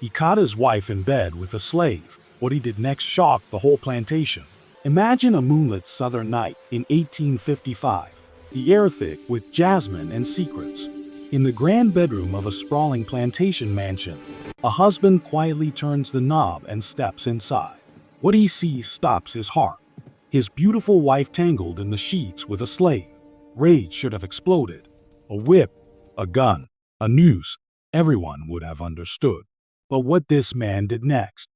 He caught his wife in bed with a slave. What he did next shocked the whole plantation. Imagine a moonlit southern night in 1855, the air thick with jasmine and secrets. In the grand bedroom of a sprawling plantation mansion, a husband quietly turns the knob and steps inside. What he sees stops his heart. His beautiful wife tangled in the sheets with a slave. Rage should have exploded. A whip, a gun, a noose, everyone would have understood. But what this man did next,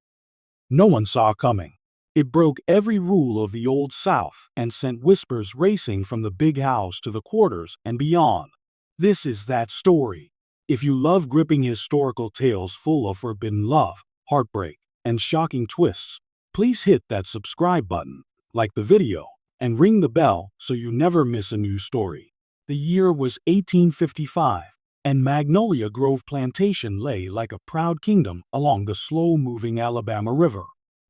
no one saw coming. It broke every rule of the Old South and sent whispers racing from the big house to the quarters and beyond. This is that story. If you love gripping historical tales full of forbidden love, heartbreak, and shocking twists, please hit that subscribe button, like the video, and ring the bell so you never miss a new story. The year was 1855, and Magnolia Grove Plantation lay like a proud kingdom along the slow-moving Alabama River.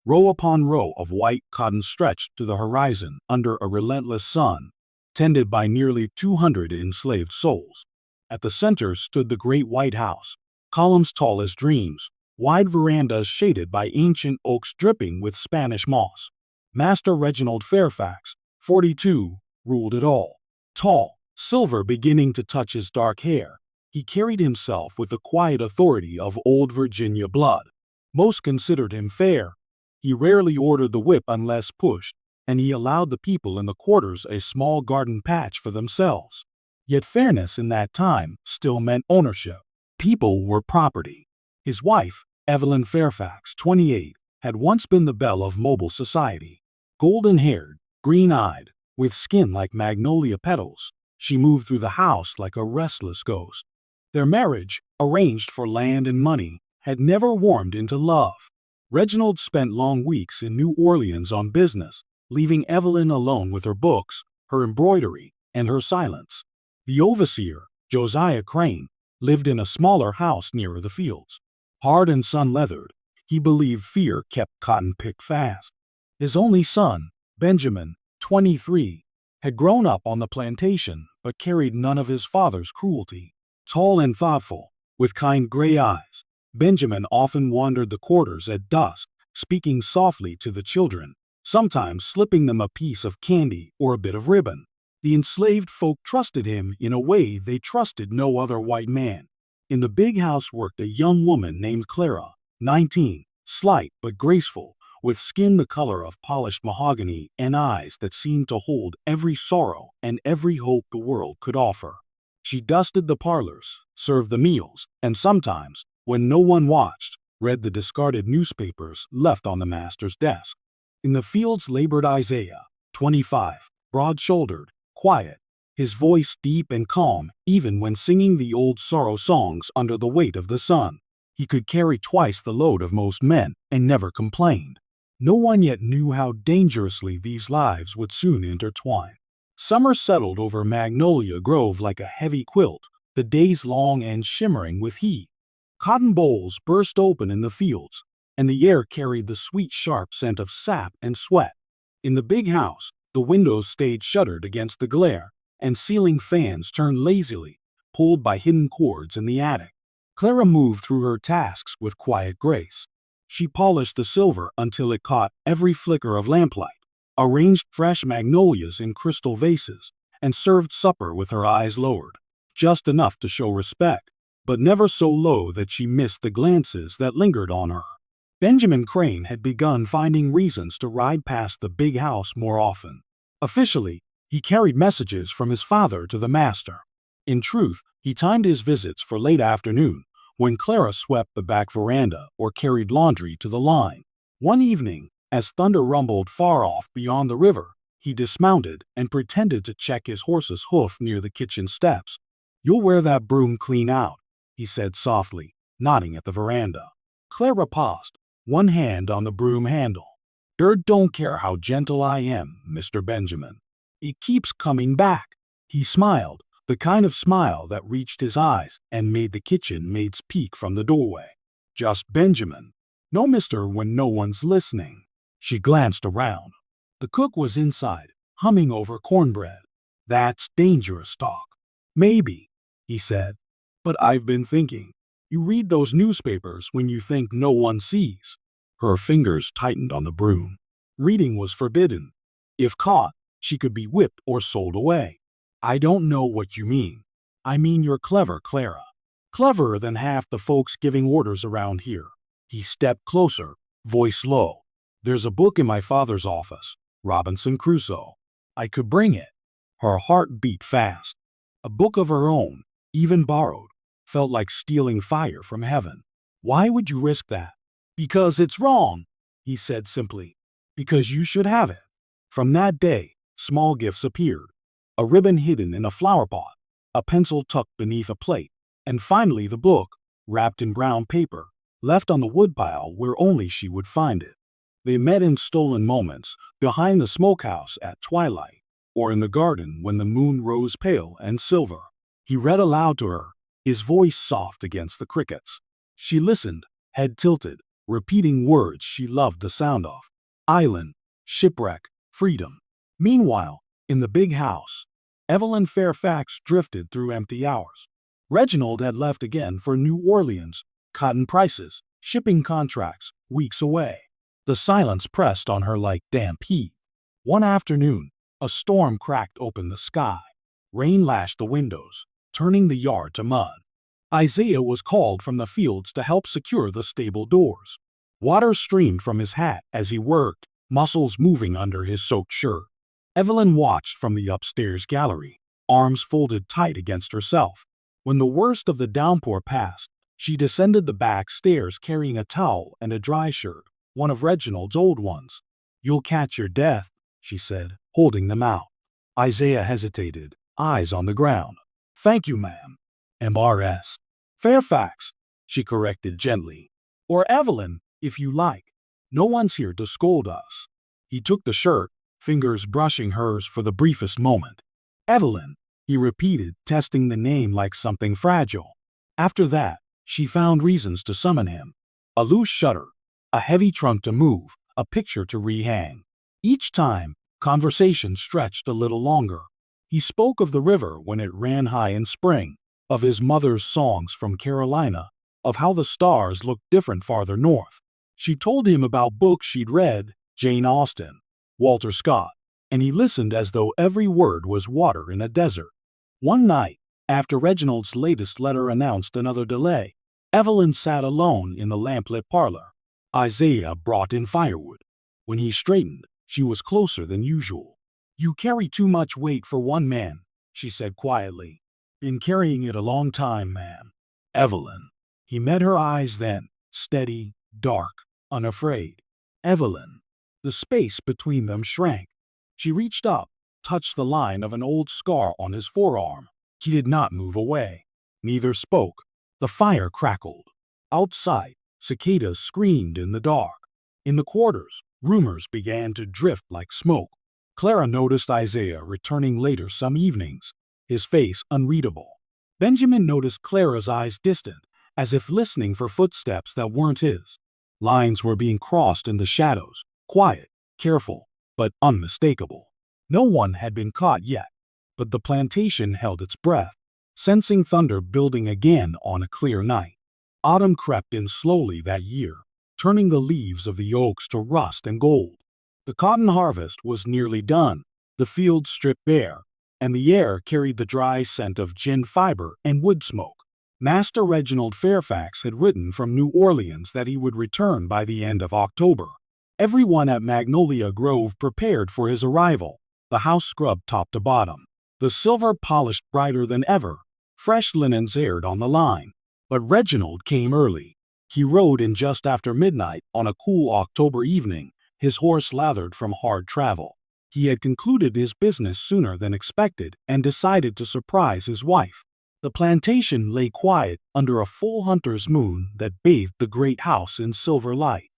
Row upon row of white cotton stretched to the horizon under a relentless sun, tended by nearly 200 enslaved souls. At the center stood the great white house, columns tall as dreams, wide verandas shaded by ancient oaks dripping with Spanish moss. Master Reginald Fairfax, 42, ruled it all. Tall, silver beginning to touch his dark hair, he carried himself with the quiet authority of old Virginia blood. Most considered him fair. He rarely ordered the whip unless pushed, and he allowed the people in the quarters a small garden patch for themselves. Yet fairness in that time still meant ownership. People were property. His wife, Evelyn Fairfax, 28, had once been the belle of mobile society. Golden-haired, green-eyed, with skin like magnolia petals, she moved through the house like a restless ghost. Their marriage, arranged for land and money, had never warmed into love. Reginald spent long weeks in New Orleans on business, leaving Evelyn alone with her books, her embroidery, and her silence. The overseer, Josiah Crane, lived in a smaller house nearer the fields. Hard and sun-leathered, he believed fear kept cotton picked fast. His only son, Benjamin, 23, had grown up on the plantation but carried none of his father's cruelty. Tall and thoughtful, with kind gray eyes, Benjamin often wandered the quarters at dusk, speaking softly to the children, sometimes slipping them a piece of candy or a bit of ribbon. The enslaved folk trusted him in a way they trusted no other white man. In the big house worked a young woman named Clara, 19, slight but graceful, with skin the color of polished mahogany and eyes that seemed to hold every sorrow and every hope the world could offer. She dusted the parlors, served the meals, and sometimes, when no one watched, read the discarded newspapers left on the master's desk. In the fields labored Isaiah, 25, broad-shouldered, quiet, his voice deep and calm even when singing the old sorrow songs under the weight of the sun. He could carry twice the load of most men and never complained. No one yet knew how dangerously these lives would soon intertwine. Summer settled over Magnolia Grove like a heavy quilt, the days long and shimmering with heat. Cotton bolls burst open in the fields, and the air carried the sweet sharp scent of sap and sweat. In the big house, the windows stayed shuttered against the glare, and ceiling fans turned lazily, pulled by hidden cords in the attic. Clara moved through her tasks with quiet grace. She polished the silver until it caught every flicker of lamplight, arranged fresh magnolias in crystal vases, and served supper with her eyes lowered, just enough to show respect, but never so low that she missed the glances that lingered on her. Benjamin Crane had begun finding reasons to ride past the big house more often. Officially, he carried messages from his father to the master. In truth, he timed his visits for late afternoon, when Clara swept the back veranda or carried laundry to the line. One evening, as thunder rumbled far off beyond the river, he dismounted and pretended to check his horse's hoof near the kitchen steps. "You'll wear that broom clean out," he said softly, nodding at the veranda. Clara paused, one hand on the broom handle. "Dirt don't care how gentle I am, Mr. Benjamin. It keeps coming back." He smiled, the kind of smile that reached his eyes and made the kitchen maids peek from the doorway. "Just Benjamin. No mister when no one's listening." She glanced around. The cook was inside, humming over cornbread. "That's dangerous talk." "Maybe," he said, "but I've been thinking. You read those newspapers when you think no one sees. Her fingers tightened on the broom. Reading was forbidden. If caught, she could be whipped or sold away. I don't know what you mean. I mean you're clever, Clara. Cleverer than half the folks giving orders around here. He stepped closer, voice low. There's a book in my father's office, Robinson Crusoe. I could bring it. Her heart beat fast. A book of her own, even borrowed, felt like stealing fire from heaven. Why would you risk that? Because it's wrong, he said simply. Because you should have it. From that day, small gifts appeared. A ribbon hidden in a flower pot, a pencil tucked beneath a plate, and finally the book, wrapped in brown paper, left on the woodpile where only she would find it. They met in stolen moments, behind the smokehouse at twilight, or in the garden when the moon rose pale and silver. He read aloud to her, his voice soft against the crickets. She listened, head tilted, repeating words she loved the sound of. Island, shipwreck, freedom. Meanwhile, in the big house, Evelyn Fairfax drifted through empty hours. Reginald had left again for New Orleans, cotton prices, shipping contracts, weeks away. The silence pressed on her like damp heat. One afternoon, a storm cracked open the sky. Rain lashed the windows, turning the yard to mud. Isaiah was called from the fields to help secure the stable doors. Water streamed from his hat as he worked, muscles moving under his soaked shirt. Evelyn watched from the upstairs gallery, arms folded tight against herself. When the worst of the downpour passed, she descended the back stairs carrying a towel and a dry shirt, one of Reginald's old ones. "You'll catch your death," she said, holding them out. Isaiah hesitated, eyes on the ground. "Thank you, ma'am." "M.R.S. Fairfax," she corrected gently. "Or Evelyn, if you like. No one's here to scold us." He took the shirt, fingers brushing hers for the briefest moment. "Evelyn," he repeated, testing the name like something fragile. After that, she found reasons to summon him. A loose shutter, a heavy trunk to move, a picture to rehang. Each time, conversation stretched a little longer. He spoke of the river when it ran high in spring, of his mother's songs from Carolina, of how the stars looked different farther north. She told him about books she'd read, Jane Austen, Walter Scott, and he listened as though every word was water in a desert. One night, after Reginald's latest letter announced another delay, Evelyn sat alone in the lamplit parlor. Isaiah brought in firewood. When he straightened, she was closer than usual. "You carry too much weight for one man," she said quietly. "Been carrying it a long time, ma'am." "Evelyn." He met her eyes then, steady, dark, unafraid. "Evelyn." The space between them shrank. She reached up, touched the line of an old scar on his forearm. He did not move away. Neither spoke. The fire crackled. Outside, cicadas screamed in the dark. In the quarters, rumors began to drift like smoke. Clara noticed Isaiah returning later some evenings, his face unreadable. Benjamin noticed Clara's eyes distant, as if listening for footsteps that weren't his. Lines were being crossed in the shadows, quiet, careful, but unmistakable. No one had been caught yet, but the plantation held its breath, sensing thunder building again on a clear night. Autumn crept in slowly that year, turning the leaves of the oaks to rust and gold. The cotton harvest was nearly done, the fields stripped bare, and the air carried the dry scent of gin fiber and wood smoke. Master Reginald Fairfax had written from New Orleans that he would return by the end of October. Everyone at Magnolia Grove prepared for his arrival, the house scrubbed top to bottom, the silver polished brighter than ever, fresh linens aired on the line. But Reginald came early. He rode in just after midnight on a cool October evening, his horse lathered from hard travel. He had concluded his business sooner than expected and decided to surprise his wife. The plantation lay quiet under a full hunter's moon that bathed the great house in silver light.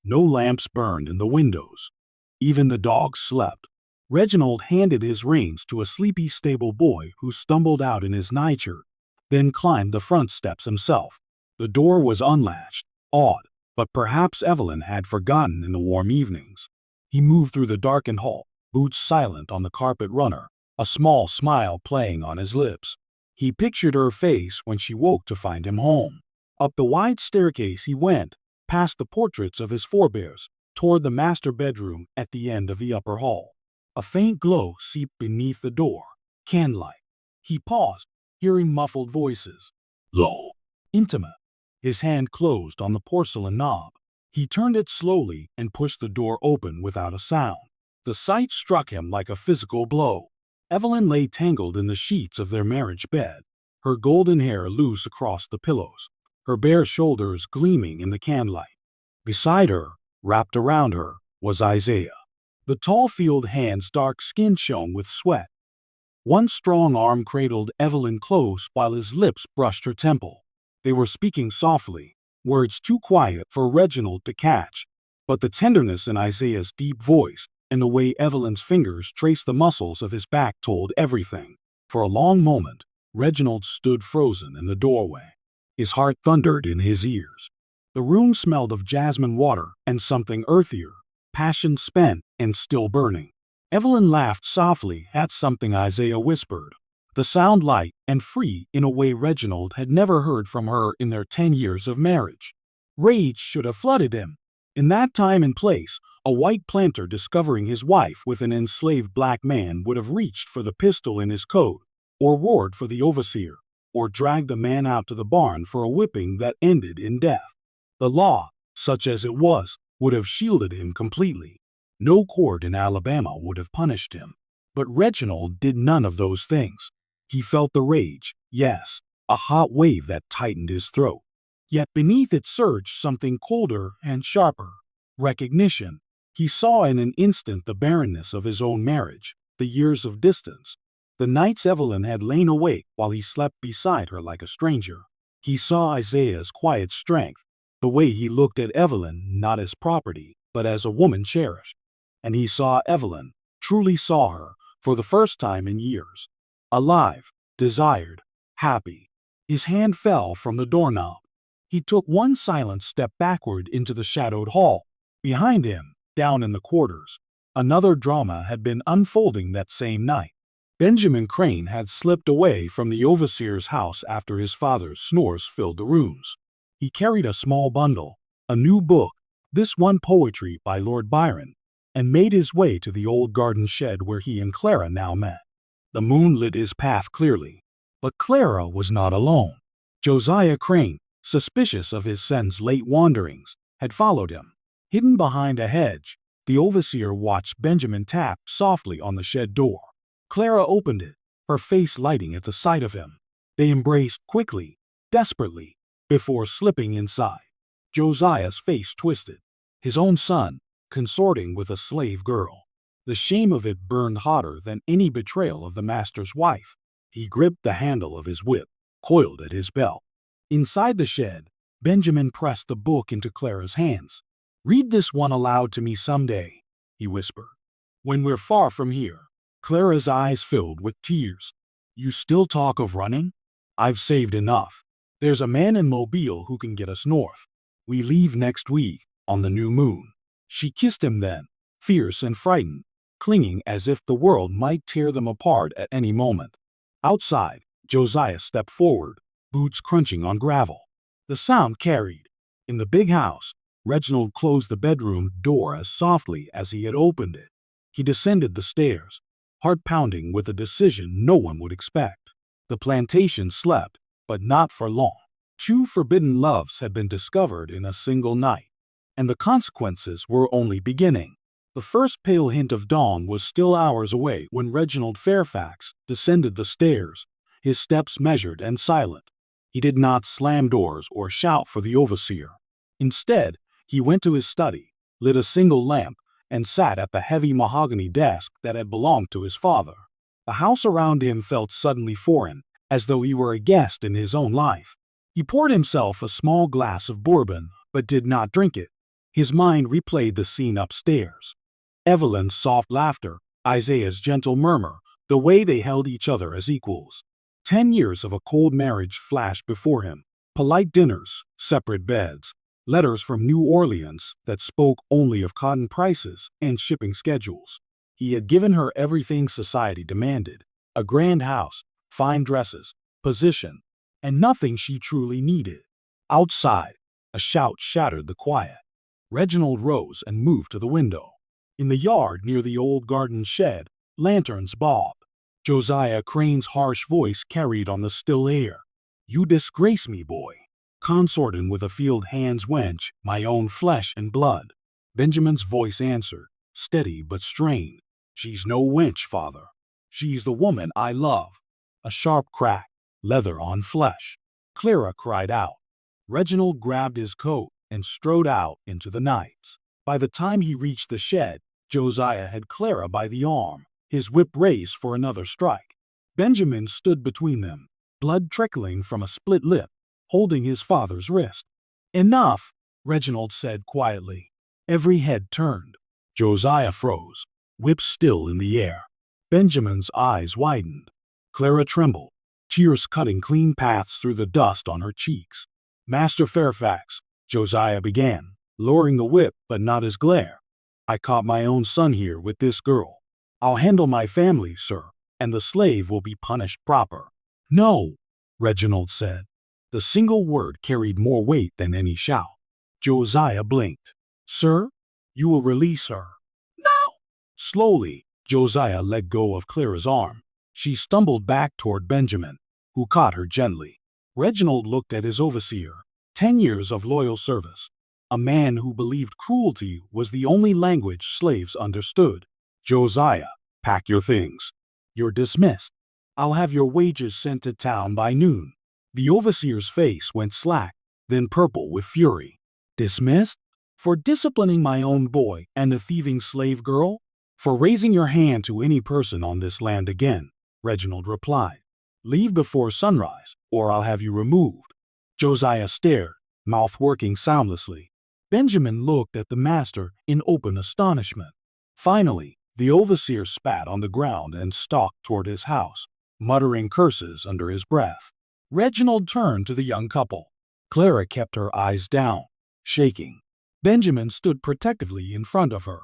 No lamps burned in the windows. Even the dogs slept. Reginald handed his reins to a sleepy stable boy who stumbled out in his nightshirt, then climbed the front steps himself. The door was unlatched, odd, but perhaps Evelyn had forgotten in the warm evenings. He moved through the darkened hall, boots silent on the carpet runner, a small smile playing on his lips. He pictured her face when she woke to find him home. Up the wide staircase he went, past the portraits of his forebears, toward the master bedroom at the end of the upper hall. A faint glow seeped beneath the door, candlelight. He paused, hearing muffled voices. Low. Intimate. His hand closed on the porcelain knob. He turned it slowly and pushed the door open without a sound. The sight struck him like a physical blow. Evelyn lay tangled in the sheets of their marriage bed, her golden hair loose across the pillows, her bare shoulders gleaming in the candlelight. Beside her, wrapped around her, was Isaiah. The tall field hand's dark skin shone with sweat. One strong arm cradled Evelyn close while his lips brushed her temple. They were speaking softly, words too quiet for Reginald to catch, but the tenderness in Isaiah's deep voice and the way Evelyn's fingers traced the muscles of his back told everything. For a long moment, Reginald stood frozen in the doorway. His heart thundered in his ears. The room smelled of jasmine water and something earthier, passion spent and still burning. Evelyn laughed softly at something Isaiah whispered, the sound light and free in a way Reginald had never heard from her in their 10 years of marriage. Rage should have flooded him. In that time and place, a white planter discovering his wife with an enslaved black man would have reached for the pistol in his coat, or roared for the overseer, or dragged the man out to the barn for a whipping that ended in death. The law, such as it was, would have shielded him completely. No court in Alabama would have punished him. But Reginald did none of those things. He felt the rage, yes, a hot wave that tightened his throat. Yet beneath it surged something colder and sharper. Recognition. He saw in an instant the barrenness of his own marriage, the years of distance, the nights Evelyn had lain awake while he slept beside her like a stranger. He saw Isaiah's quiet strength, the way he looked at Evelyn not as property, but as a woman cherished. And he saw Evelyn, truly saw her, for the first time in years. Alive, desired, happy. His hand fell from the doorknob. He took one silent step backward into the shadowed hall. Behind him, down in the quarters, another drama had been unfolding that same night. Benjamin Crane had slipped away from the overseer's house after his father's snores filled the rooms. He carried a small bundle, a new book, this one poetry by Lord Byron, and made his way to the old garden shed where he and Clara now met. The moon lit his path clearly, but Clara was not alone. Josiah Crane, suspicious of his son's late wanderings, had followed him. Hidden behind a hedge, the overseer watched Benjamin tap softly on the shed door. Clara opened it, her face lighting at the sight of him. They embraced quickly, desperately, before slipping inside. Josiah's face twisted. His own son, consorting with a slave girl. The shame of it burned hotter than any betrayal of the master's wife. He gripped the handle of his whip, coiled at his belt. Inside the shed, Benjamin pressed the book into Clara's hands. "Read this one aloud to me someday," he whispered. "When we're far from here." Clara's eyes filled with tears. "You still talk of running? I've saved enough. There's a man in Mobile who can get us north. We leave next week, on the new moon." She kissed him then, fierce and frightened, clinging as if the world might tear them apart at any moment. Outside, Josiah stepped forward, boots crunching on gravel. The sound carried. In the big house, Reginald closed the bedroom door as softly as he had opened it. He descended the stairs, heart pounding with a decision no one would expect. The plantation slept, but not for long. 2 forbidden loves had been discovered in a single night, and the consequences were only beginning. The first pale hint of dawn was still hours away when Reginald Fairfax descended the stairs, his steps measured and silent. He did not slam doors or shout for the overseer. Instead, he went to his study, lit a single lamp, and sat at the heavy mahogany desk that had belonged to his father. The house around him felt suddenly foreign, as though he were a guest in his own life. He poured himself a small glass of bourbon, but did not drink it. His mind replayed the scene upstairs. Evelyn's soft laughter, Isaiah's gentle murmur, the way they held each other as equals. 10 years of a cold marriage flashed before him. Polite dinners, separate beds, letters from New Orleans that spoke only of cotton prices and shipping schedules. He had given her everything society demanded, a grand house, fine dresses, position, and nothing she truly needed. Outside, a shout shattered the quiet. Reginald rose and moved to the window. In the yard near the old garden shed, lanterns bobbed. Josiah Crane's harsh voice carried on the still air. "You disgrace me, boy. Consorting with a field hand's wench, my own flesh and blood." Benjamin's voice answered, steady but strained. "She's no wench, father. She's the woman I love." A sharp crack, leather on flesh. Clara cried out. Reginald grabbed his coat and strode out into the night. By the time he reached the shed, Josiah had Clara by the arm, his whip raised for another strike. Benjamin stood between them, blood trickling from a split lip, holding his father's wrist. "Enough," Reginald said quietly. Every head turned. Josiah froze, whip still in the air. Benjamin's eyes widened. Clara trembled, tears cutting clean paths through the dust on her cheeks. "Master Fairfax," Josiah began, lowering the whip but not his glare. "I caught my own son here with this girl. I'll handle my family, sir, and the slave will be punished proper." "No," Reginald said. The single word carried more weight than any shout. Josiah blinked. "Sir, you will release her." "No." Slowly, Josiah let go of Clara's arm. She stumbled back toward Benjamin, who caught her gently. Reginald looked at his overseer. 10 years of loyal service. A man who believed cruelty was the only language slaves understood. "Josiah, pack your things. You're dismissed. I'll have your wages sent to town by noon." The overseer's face went slack, then purple with fury. "Dismissed? For disciplining my own boy and the thieving slave girl? For raising your hand to any person on this land again," Reginald replied. "Leave before sunrise, or I'll have you removed." Josiah stared, mouth working soundlessly. Benjamin looked at the master in open astonishment. Finally, the overseer spat on the ground and stalked toward his house, muttering curses under his breath. Reginald turned to the young couple. Clara kept her eyes down, shaking. Benjamin stood protectively in front of her.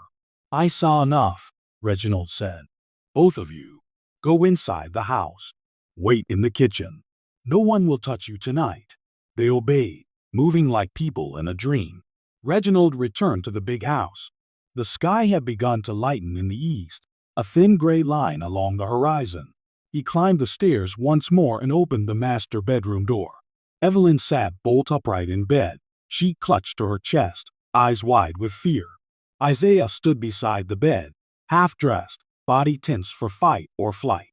"I saw enough," Reginald said. "Both of you, go inside the house. Wait in the kitchen. No one will touch you tonight." They obeyed, moving like people in a dream. Reginald returned to the big house. The sky had begun to lighten in the east, a thin gray line along the horizon. He climbed the stairs once more and opened the master bedroom door. Evelyn sat bolt upright in bed, she clutched to her chest, eyes wide with fear. Isaiah stood beside the bed, half-dressed, body tense for fight or flight.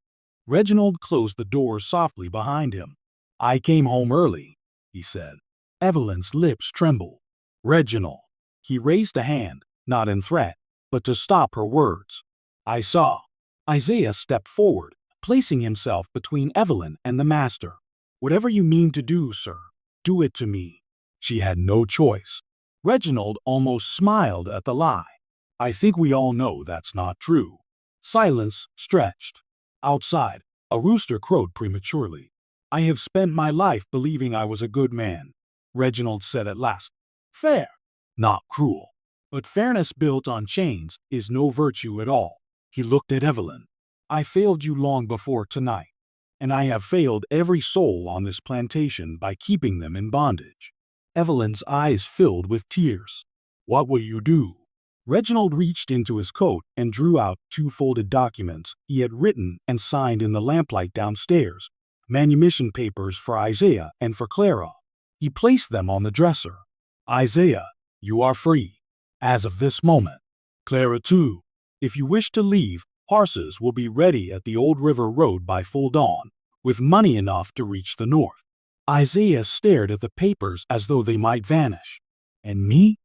Reginald closed the door softly behind him. "I came home early," he said. Evelyn's lips trembled. "Reginald." He raised a hand, not in threat, but to stop her words. "I saw." Isaiah stepped forward, placing himself between Evelyn and the master. "Whatever you mean to do, sir, do it to me." She had no choice. Reginald almost smiled at the lie. "I think we all know that's not true." Silence stretched. Outside, a rooster crowed prematurely. "I have spent my life believing I was a good man," Reginald said at last. "Fair, not cruel. But fairness built on chains is no virtue at all." He looked at Evelyn. "I failed you long before tonight, and I have failed every soul on this plantation by keeping them in bondage." Evelyn's eyes filled with tears. "What will you do?" Reginald reached into his coat and drew out 2 folded documents he had written and signed in the lamplight downstairs, manumission papers for Isaiah and for Clara. He placed them on the dresser. "Isaiah, you are free, as of this moment. Clara too. If you wish to leave, horses will be ready at the old river road by full dawn, with money enough to reach the north." Isaiah stared at the papers as though they might vanish. "And me?"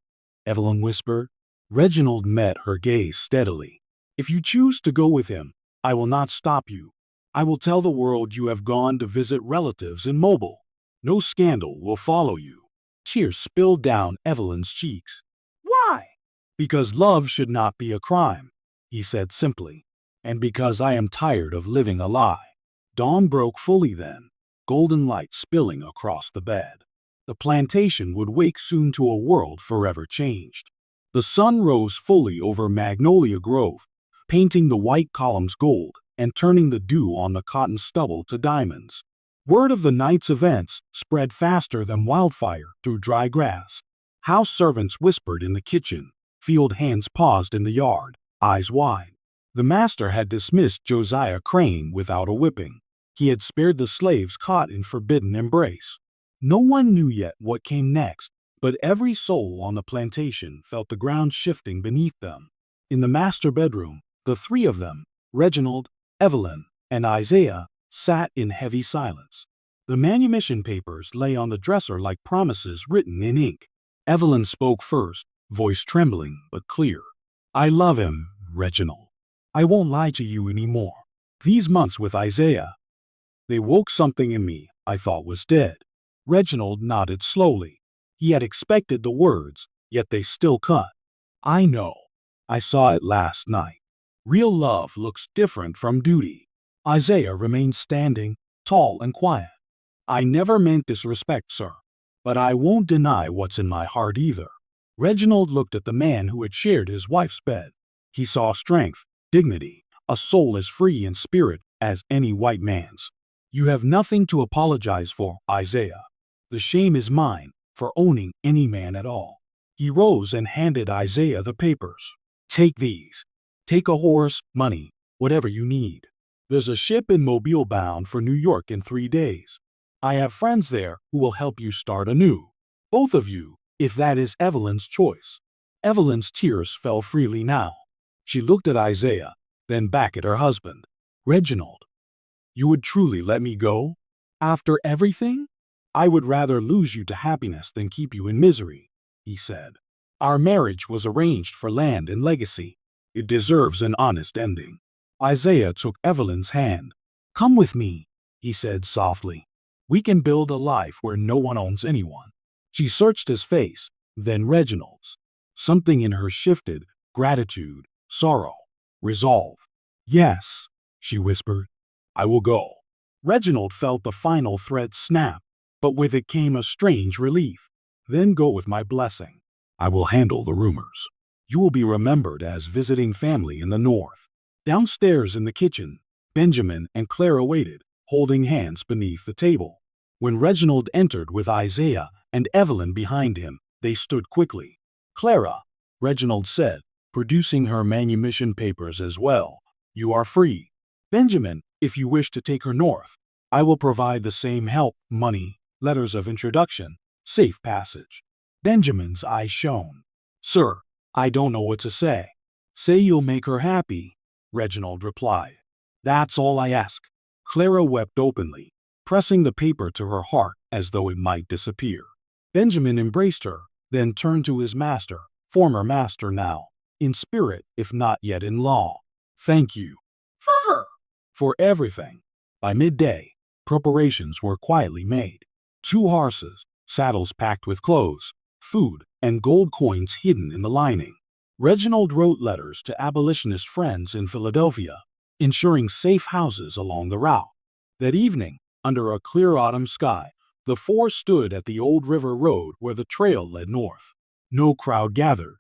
Evelyn whispered. Reginald met her gaze steadily. "If you choose to go with him, I will not stop you. I will tell the world you have gone to visit relatives in Mobile. No scandal will follow you." Tears spilled down Evelyn's cheeks. "Why?" "Because love should not be a crime," he said simply. "And because I am tired of living a lie." Dawn broke fully then, golden light spilling across the bed. The plantation would wake soon to a world forever changed. The sun rose fully over Magnolia Grove, painting the white columns gold and turning the dew on the cotton stubble to diamonds. Word of the night's events spread faster than wildfire through dry grass. House servants whispered in the kitchen. Field hands paused in the yard, eyes wide. The master had dismissed Josiah Crane without a whipping. He had spared the slaves caught in forbidden embrace. No one knew yet what came next, but every soul on the plantation felt the ground shifting beneath them. In the master bedroom, the three of them, Reginald, Evelyn, and Isaiah, sat in heavy silence. The manumission papers lay on the dresser like promises written in ink. Evelyn spoke first, voice trembling but clear. "I love him, Reginald. I won't lie to you anymore. These months with Isaiah, they woke something in me I thought was dead." Reginald nodded slowly. He had expected the words, yet they still cut. "I know. I saw it last night. Real love looks different from duty." Isaiah remained standing, tall and quiet. "I never meant disrespect, sir. But I won't deny what's in my heart either." Reginald looked at the man who had shared his wife's bed. He saw strength, dignity, a soul as free in spirit as any white man's. "You have nothing to apologize for, Isaiah. The shame is mine for owning any man at all." He rose and handed Isaiah the papers. "Take these. Take a horse, money, whatever you need. There's a ship in Mobile bound for New York in 3 days. I have friends there who will help you start anew. Both of you, if that is Evelyn's choice." Evelyn's tears fell freely now. She looked at Isaiah, then back at her husband. "Reginald, you would truly let me go? After everything?" "I would rather lose you to happiness than keep you in misery," he said. "Our marriage was arranged for land and legacy. It deserves an honest ending." Isaiah took Evelyn's hand. "Come with me," he said softly. "We can build a life where no one owns anyone." She searched his face, then Reginald's. Something in her shifted, gratitude, sorrow, resolve. "Yes," she whispered, "I will go." Reginald felt the final thread snap, but with it came a strange relief. "Then go with my blessing. I will handle the rumors. You will be remembered as visiting family in the North." Downstairs in the kitchen, Benjamin and Clara waited, holding hands beneath the table. When Reginald entered with Isaiah and Evelyn behind him, they stood quickly. "Clara," Reginald said, producing her manumission papers as well, "you are free. Benjamin, if you wish to take her north, I will provide the same help, money, letters of introduction, safe passage." Benjamin's eyes shone. "Sir, I don't know what to say." "Say you'll make her happy," Reginald replied. "That's all I ask." Clara wept openly, pressing the paper to her heart as though it might disappear. Benjamin embraced her, then turned to his master, former master now, in spirit if not yet in law. "Thank you for her, for everything." By midday, preparations were quietly made. 2 horses, saddles packed with clothes, food, and gold coins hidden in the lining. Reginald wrote letters to abolitionist friends in Philadelphia, ensuring safe houses along the route. That evening, under a clear autumn sky, the four stood at the old river road where the trail led north. No crowd gathered.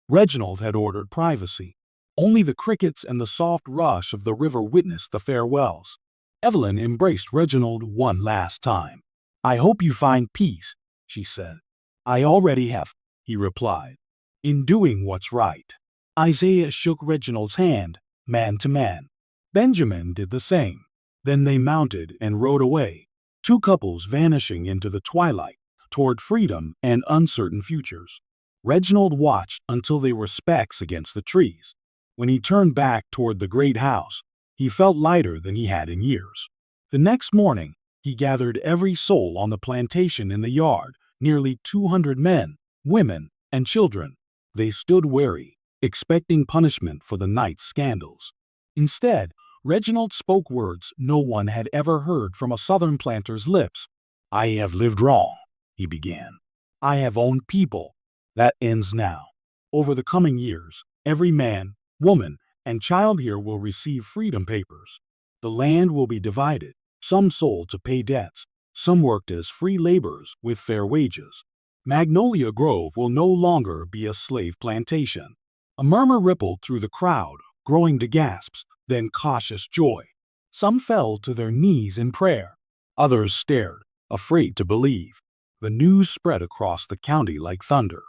Reginald had ordered privacy. Only the crickets and the soft rush of the river witnessed the farewells. Evelyn embraced Reginald one last time. "I hope you find peace," she said. "I already have," he replied, "in doing what's right." Isaiah shook Reginald's hand, man to man. Benjamin did the same. Then they mounted and rode away, 2 couples vanishing into the twilight, toward freedom and uncertain futures. Reginald watched until they were specks against the trees. When he turned back toward the great house, he felt lighter than he had in years. The next morning, he gathered every soul on the plantation in the yard, nearly 200 men, women, and children. They stood wary, expecting punishment for the night's scandals. Instead, Reginald spoke words no one had ever heard from a Southern planter's lips. "I have lived wrong," he began. "I have owned people. That ends now. Over the coming years, every man, woman, and child here will receive freedom papers. The land will be divided, some sold to pay debts, some worked as free laborers with fair wages. Magnolia Grove will no longer be a slave plantation." A murmur rippled through the crowd, growing to gasps, then cautious joy. Some fell to their knees in prayer. Others stared, afraid to believe. The news spread across the county like thunder.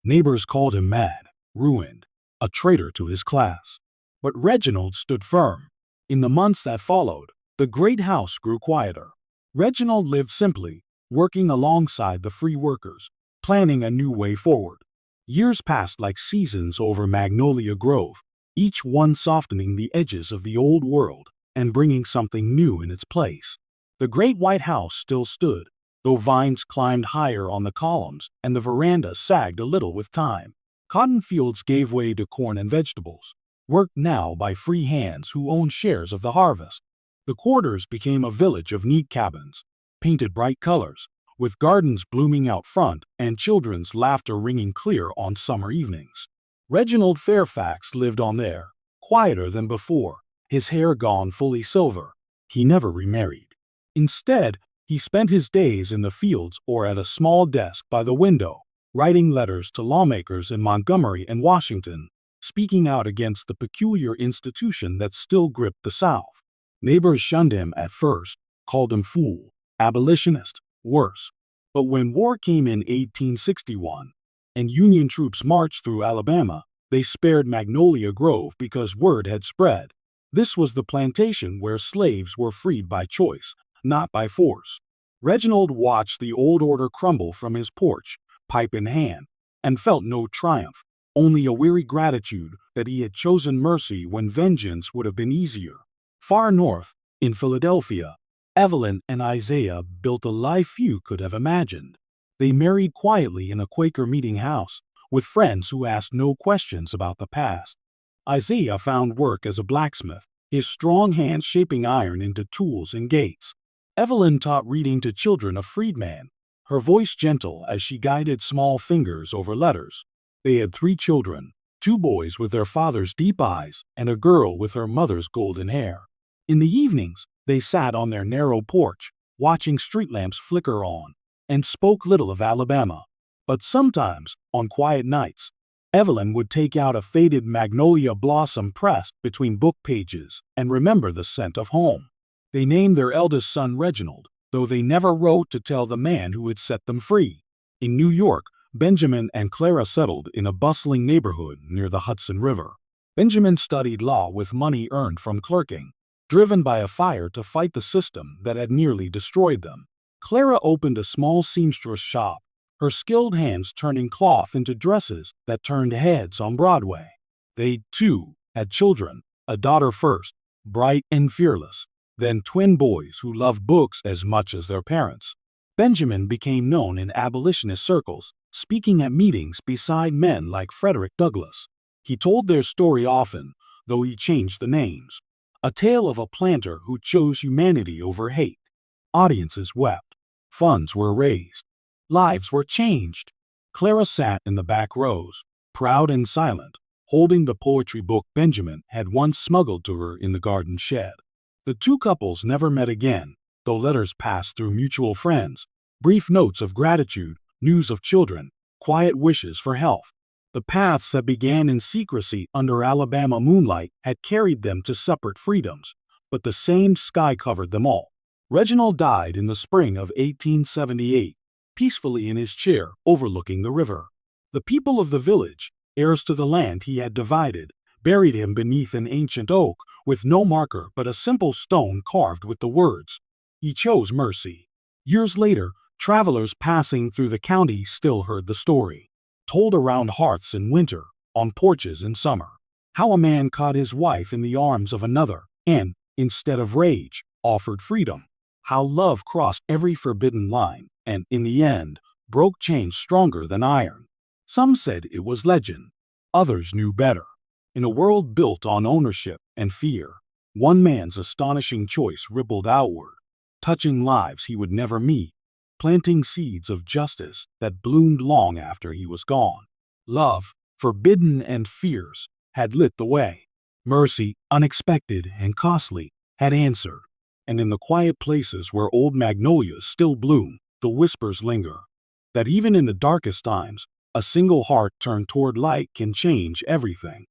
Neighbors called him mad, ruined, a traitor to his class. But Reginald stood firm. In the months that followed, the great house grew quieter. Reginald lived simply, working alongside the free workers, planning a new way forward. Years passed like seasons over Magnolia Grove, each one softening the edges of the old world and bringing something new in its place. The great white house still stood, though vines climbed higher on the columns and the veranda sagged a little with time. Cotton fields gave way to corn and vegetables, worked now by free hands who owned shares of the harvest. The quarters became a village of neat cabins, painted bright colors, with gardens blooming out front and children's laughter ringing clear on summer evenings. Reginald Fairfax lived on there, quieter than before, his hair gone fully silver. He never remarried. Instead, he spent his days in the fields or at a small desk by the window, writing letters to lawmakers in Montgomery and Washington, speaking out against the peculiar institution that still gripped the South. Neighbors shunned him at first, called him fool, abolitionist, worse. But when war came in 1861 and Union troops marched through Alabama, they spared Magnolia Grove because word had spread. This was the plantation where slaves were freed by choice, not by force. Reginald watched the old order crumble from his porch, pipe in hand, and felt no triumph, only a weary gratitude that he had chosen mercy when vengeance would have been easier. Far north, in Philadelphia, Evelyn and Isaiah built a life few could have imagined. They married quietly in a Quaker meeting house, with friends who asked no questions about the past. Isaiah found work as a blacksmith, his strong hands shaping iron into tools and gates. Evelyn taught reading to children of freedmen, her voice gentle as she guided small fingers over letters. They had 3 children, 2 boys with their father's deep eyes and a girl with her mother's golden hair. In the evenings, they sat on their narrow porch, watching street lamps flicker on, and spoke little of Alabama. But sometimes, on quiet nights, Evelyn would take out a faded magnolia blossom pressed between book pages and remember the scent of home. They named their eldest son Reginald, though they never wrote to tell the man who had set them free. In New York, Benjamin and Clara settled in a bustling neighborhood near the Hudson River. Benjamin studied law with money earned from clerking, driven by a fire to fight the system that had nearly destroyed them. Clara opened a small seamstress shop, her skilled hands turning cloth into dresses that turned heads on Broadway. They, too, had children, a daughter first, bright and fearless, then twin boys who loved books as much as their parents. Benjamin became known in abolitionist circles, speaking at meetings beside men like Frederick Douglass. He told their story often, though he changed the names. A tale of a planter who chose humanity over hate. Audiences wept. Funds were raised. Lives were changed. Clara sat in the back rows, proud and silent, holding the poetry book Benjamin had once smuggled to her in the garden shed. The 2 couples never met again, though letters passed through mutual friends, brief notes of gratitude, news of children, quiet wishes for health. The paths that began in secrecy under Alabama moonlight had carried them to separate freedoms, but the same sky covered them all. Reginald died in the spring of 1878, peacefully in his chair overlooking the river. The people of the village, heirs to the land he had divided, buried him beneath an ancient oak with no marker but a simple stone carved with the words, "He chose mercy." Years later, travelers passing through the county still heard the story, told around hearths in winter, on porches in summer. How a man caught his wife in the arms of another and, instead of rage, offered freedom. How love crossed every forbidden line and, in the end, broke chains stronger than iron. Some said it was legend. Others knew better. In a world built on ownership and fear, one man's astonishing choice rippled outward, touching lives he would never meet, planting seeds of justice that bloomed long after he was gone. Love, forbidden and fierce, had lit the way. Mercy, unexpected and costly, had answered. And in the quiet places where old magnolias still bloom, the whispers linger. That even in the darkest times, a single heart turned toward light can change everything.